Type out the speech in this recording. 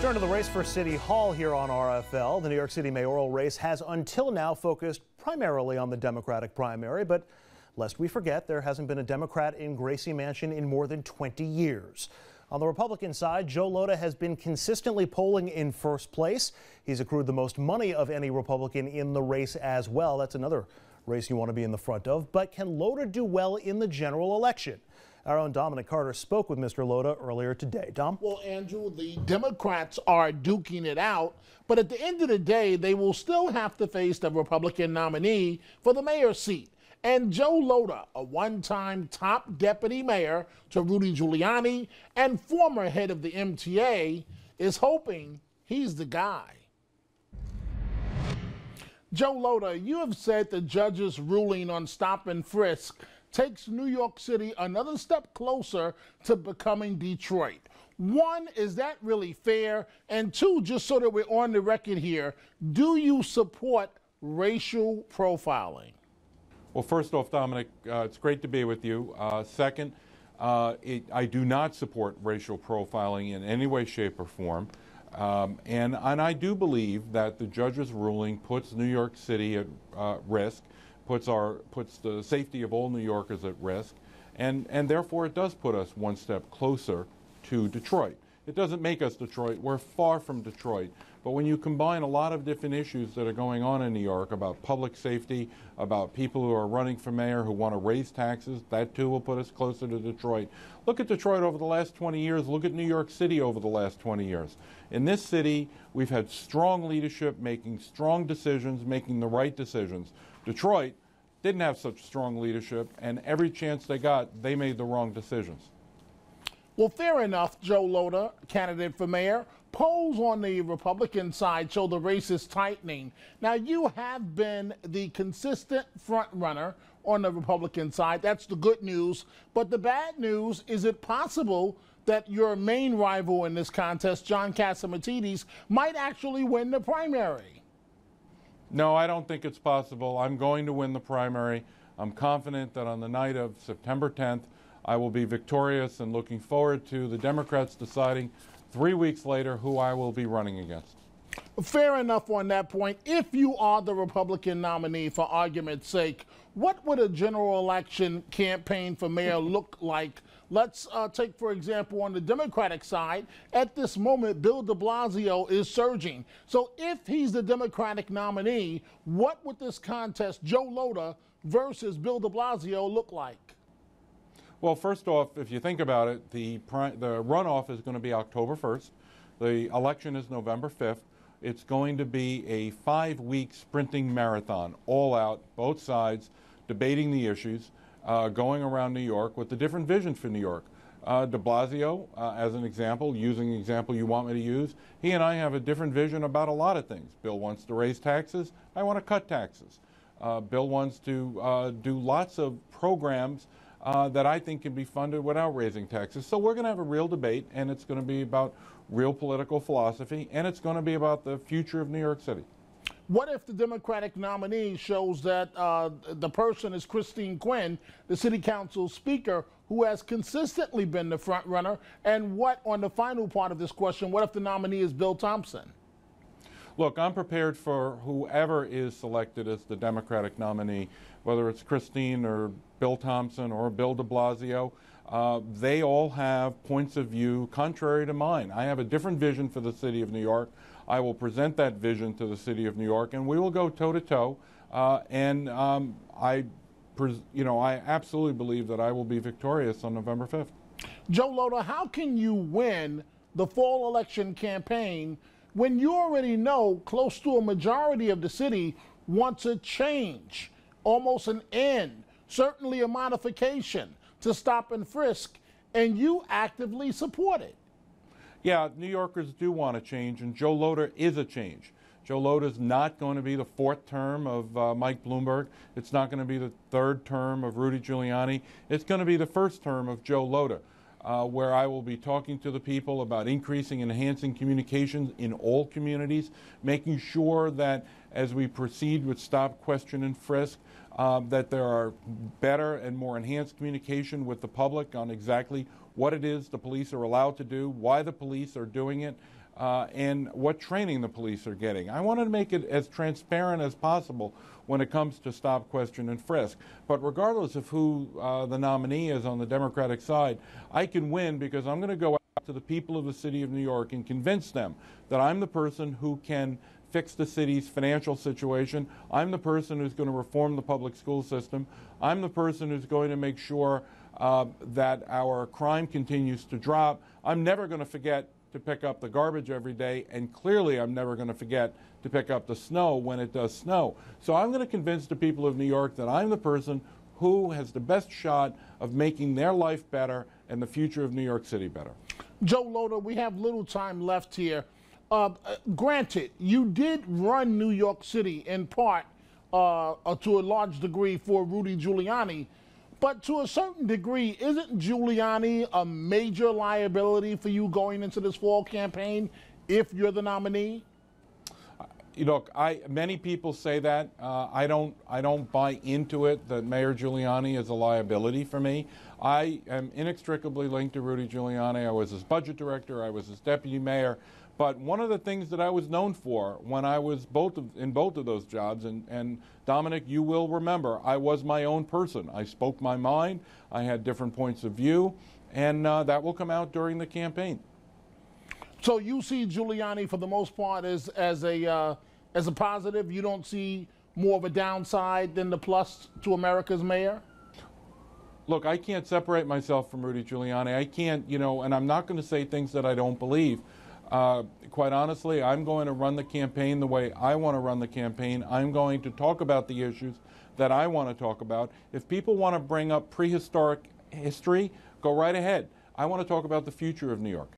Turn to the race for City Hall here on RFL. The New York City mayoral race has until now focused primarily on the Democratic primary, but lest we forget, there hasn't been a Democrat in Gracie Mansion in more than 20 years. On the Republican side, Joe Lhota has been consistently polling in first place. He's accrued the most money of any Republican in the race as well. That's another race you want to be in the front of. But can Lhota do well in the general election? Our own Dominic spoke with Mr. Lhota earlier today. Dom? Well, Andrew, the Democrats are duking it out, but at the end of the day, they will still have to face the Republican nominee for the mayor's seat. And Joe Lhota, a one-time top deputy mayor to Rudy Giuliani and former head of the MTA, is hoping he's the guy. Joe Lhota, you have said the judge's ruling on stop-and-frisk takes New York City another step closer to becoming Detroit. One, is that really fair? And two, just so that we're on the record here, do you support racial profiling? Well, first off, Dominic, it's great to be with you. Second, I do not support racial profiling in any way, shape, or form. And I do believe that the judge's ruling puts New York City at risk, puts the safety of all New Yorkers at risk, and therefore it does put us one step closer to Detroit. It doesn't make us Detroit. We're far from Detroit. But when you combine a lot of different issues that are going on in New York about public safety, about people who are running for mayor who want to raise taxes, that too will put us closer to Detroit. Look at Detroit over the last 20 years. Look at New York City over the last 20 years. In this city, we've had strong leadership making strong decisions, making the right decisions. Detroit didn't have such strong leadership, and every chance they got, they made the wrong decisions. Well, fair enough, Joe Lhota, candidate for mayor. Polls on the Republican side show the race is tightening. Now, you have been the consistent front runner on the Republican side. That's the good news. But the bad news, is it possible that your main rival in this contest, John Catsimatidis, might actually win the primary? No, I don't think it's possible. I'm going to win the primary. I'm confident that on the night of September 10th, I will be victorious, and looking forward to the Democrats deciding 3 weeks later who I will be running against. Fair enough on that point. If you are the Republican nominee, for argument's sake, what would a general election campaign for mayor look like? Let's take, for example, on the Democratic side, at this moment, Bill de Blasio is surging. So if he's the Democratic nominee, what would this contest, Joe Lhota versus Bill de Blasio, look like? Well, first off, if you think about it, the runoff is going to be October 1st. The election is November 5th. It's going to be a 5-week sprinting marathon, all out, both sides, debating the issues, going around New York with a different vision for New York. De Blasio, as an example, using the example you want me to use, he and I have a different vision about a lot of things. Bill wants to raise taxes. I want to cut taxes. Bill wants to do lots of programs that I think can be funded without raising taxes. So we're going to have a real debate, and it's going to be about real political philosophy, and it's going to be about the future of New York City. What if the Democratic nominee shows that the person is Christine Quinn, the city council speaker, who has consistently been the front runner? And what, on the final part of this question, what if the nominee is Bill Thompson? Look, I'm prepared for whoever is selected as the Democratic nominee, whether it's Christine or Bill Thompson or Bill de Blasio. They all have points of view contrary to mine. I have a different vision for the city of New York. I will present that vision to the city of New York, and we will go toe-to-toe. I absolutely believe that I will be victorious on November 5th. Joe Lhota, how can you win the fall election campaign when you already know close to a majority of the city wants a change, almost an end, certainly a modification to stop and frisk, and you actively support it? Yeah, New Yorkers do want a change, and Joe Lhota is a change. Joe Lhota is not going to be the 4th term of Mike Bloomberg. It's not going to be the 3rd term of Rudy Giuliani. It's going to be the 1st term of Joe Lhota, where I will be talking to the people about increasing and enhancing communications in all communities, making sure that as we proceed with stop, question, and frisk, that there are better and more enhanced communication with the public on exactly what it is the police are allowed to do, why the police are doing it, and what training the police are getting. I want to make it as transparent as possible when it comes to stop, question, and frisk. But regardless of who the nominee is on the Democratic side, I can win because I'm going to go out to the people of the city of New York and convince them that I'm the person who can fix the city's financial situation. I'm the person who's going to reform the public school system. I'm the person who's going to make sure that our crime continues to drop. I'm never going to forget to pick up the garbage every day, and clearly I'm never going to forget to pick up the snow when it does snow. So I'm going to convince the people of New York that I'm the person who has the best shot of making their life better and the future of New York City better. Joe Lhota, we have little time left here. Granted, you did run New York City in part to a large degree for Rudy Giuliani, but to a certain degree, isn't Giuliani a major liability for you going into this fall campaign if you're the nominee? Look, many people say that. I don't buy into it that Mayor Giuliani is a liability for me. I am inextricably linked to Rudy Giuliani. I was his budget director. I was his deputy mayor. But one of the things that I was known for when I was in both of those jobs, and Dominic, you will remember, I was my own person. I spoke my mind. I had different points of view, and that will come out during the campaign. So you see Giuliani, for the most part, as a positive? You don't see more of a downside than the plus to America's mayor? Look, I can't separate myself from Rudy Giuliani. I can't, and I'm not going to say things that I don't believe. Quite honestly, I'm going to run the campaign the way I want to run the campaign. I'm going to talk about the issues that I want to talk about. If people want to bring up prehistoric history, go right ahead. I want to talk about the future of New York.